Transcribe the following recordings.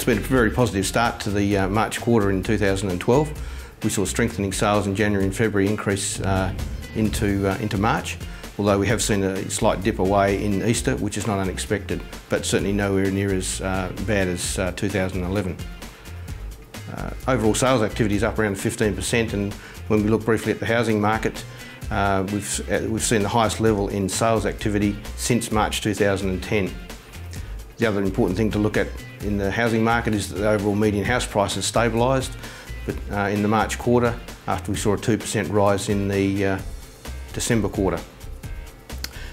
It's been a very positive start to the March quarter in 2012. We saw strengthening sales in January and February increase into March, although we have seen a slight dip away in Easter, which is not unexpected, but certainly nowhere near as bad as 2011. Overall sales activity is up around 15%, and when we look briefly at the housing market, we've seen the highest level in sales activity since March 2010. The other important thing to look at in the housing market is that the overall median house price has stabilised, but in the March quarter, after we saw a 2% rise in the December quarter.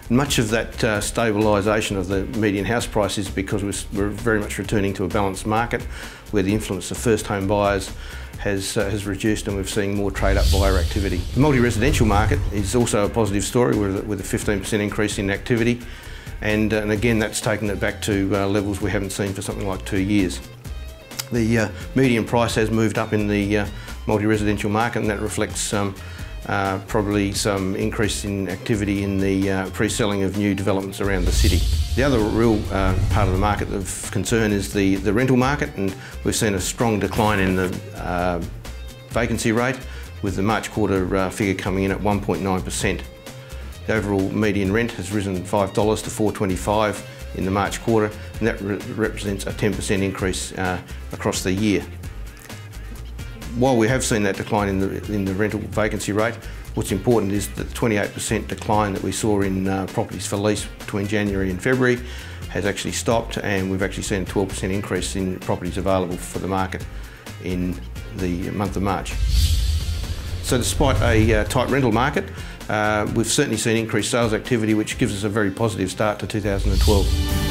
And much of that stabilisation of the median house price is because we're very much returning to a balanced market where the influence of first home buyers has reduced, and we're seeing more trade-up buyer activity. The multi-residential market is also a positive story with a 15% increase in activity, and again that's taken it back to levels we haven't seen for something like 2 years. The median price has moved up in the multi-residential market, and that reflects probably some increase in activity in the pre-selling of new developments around the city. The other real part of the market of concern is the rental market, and we've seen a strong decline in the vacancy rate, with the March quarter figure coming in at 1.9%. The overall median rent has risen $5 to $4.25 in the March quarter, and that represents a 10% increase across the year. While we have seen that decline in the rental vacancy rate, what's important is that the 28% decline that we saw in properties for lease between January and February has actually stopped, and we've actually seen a 12% increase in properties available for the market in the month of March. So despite a tight rental market, we've certainly seen increased sales activity, which gives us a very positive start to 2012.